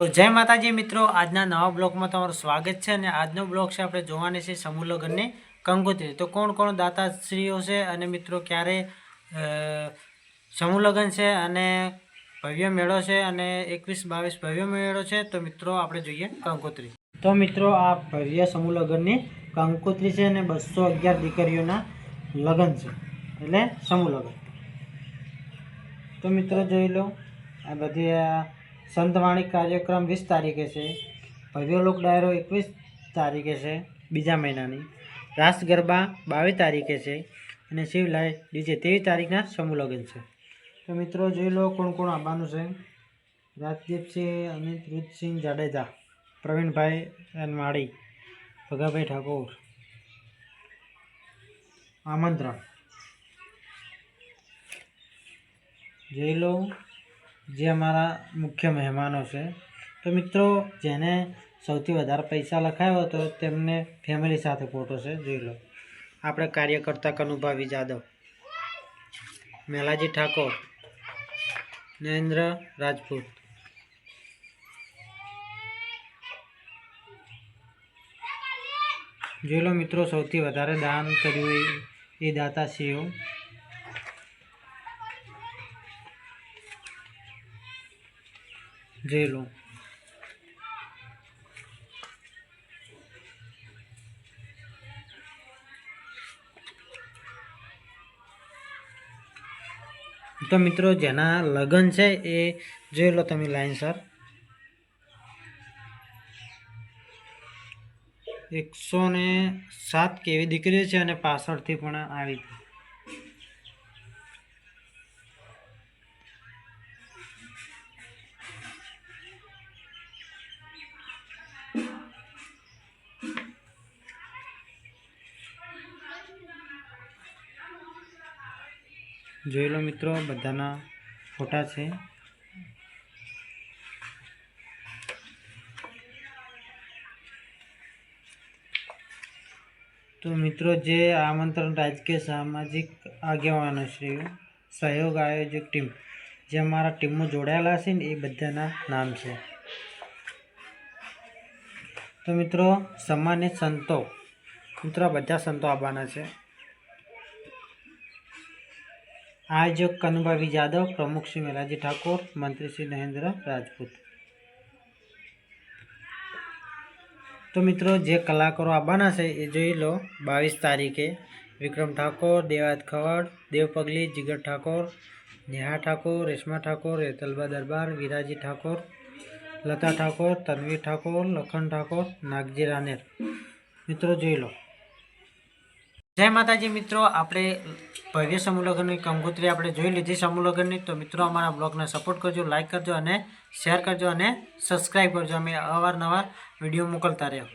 તો જય માતાજી મિત્રો, આજના નવા બ્લોગમાં તમારું સ્વાગત છે। અને આજનો બ્લોગ છે આપણે જોવાની છે સમૂહ લગ્નની કંકોત્રી। તો કોણ કોણ દાતાશ્રીઓ છે અને મિત્રો ક્યારે સમૂહ લગ્ન છે અને ભવ્ય મેળો છે અને 21-22 ભવ્ય મેળો છે। તો મિત્રો આપણે જોઈએ કંકોત્રી। તો મિત્રો આ ભવ્ય સમૂહ લગ્નની કંકોત્રી છે અને 211 દીકરીઓના લગ્ન છે, એટલે સમૂહ લગ્ન। તો મિત્રો જોઈ લો, આ બધી સંતવાણી कार्यक्रम 20 तारीखे से, भव्य लोक डायरो 21 तारीखे से बीजा महीनानी, रास गरबा 22 तारीखे से અને શિવલાય ડીજે 23 તારીખના સમૂહ લગ્ન છે। તો મિત્રો જોઈ લો કોણ કોણ આવવાનું છે। રાજદીપસિંહ, અમિત રૂચસિંહ જાડેજા, પ્રવીણભાઈ અનવાડી, ભગાભાઈ ઠાકોર। આમંત્રણ જોઈ લો જે અમારા મુખ્ય મહેમાનો છે। તો મિત્રો જેને સૌથી વધારે પૈસા લખાયો તો તેમને ફેમિલી સાથે ફોટો છે, જોઈ લો। આપણે કાર્યકર્તા કનુભાઈ જાદવ, મેલાજી ઠાકોર, નરેન્દ્ર રાજપૂત, જોઈ લો મિત્રો સૌથી વધારે દાન કર્યું એ દાતાશ્રીઓ। જોઈ લો તો મિત્રો જેના લગ્ન છે એ જોઈ લો તમે લાઈનસર। 107 કેવી દીકરીઓ છે અને પાછળથી પણ આવી। જોઈ લો મિત્રો બધાના ફોટા છે। તો મિત્રો જે આમંત્રણ રાજકીય સામાજિક આગેવાનો શ્રીઓ, સહયોગ આયોજક ટીમ જે અમારા ટીમમાં જોડાયેલા છે ને એ બધાના નામ છે। તો મિત્રો સન્માનિત સંતો, મિત્રો બધા સંતો આવવાના છે। આયોજક કનુભાઈ જાદવ, પ્રમુખ શ્રી મેલાજી ઠાકોર, મંત્રી શ્રી નરેન્દ્ર રાજપૂત। તો મિત્રો જે કલાકારો આવવાના છે એ જોઈ લો। 22 તારીખે વિક્રમ ઠાકોર, દેવાયત ખવડ, દેવ પગલી, જીગર ઠાકોર, નેહા ઠાકોર, રેશમા ઠાકોર, રેતલબા દરબાર, વિરાજી ઠાકોર, લતા ઠાકોર, તન્વી ઠાકોર, લખન ઠાકોર, નાગજી રાનેર। મિત્રો જોઈ લો। જય માતાજી મિત્રો, આપણે ભવ્ય સમૂહ લગ્નની કંકોત્રી આપણે જોઈ લીધી સમૂહ લગ્નની। તો મિત્રો અમારા બ્લોગને સપોર્ટ કરજો, લાઇક કરજો અને શેર કરજો અને સબસ્ક્રાઈબ કરજો। અમે અવારનવાર વિડીયો મોકલતા રહ્યો।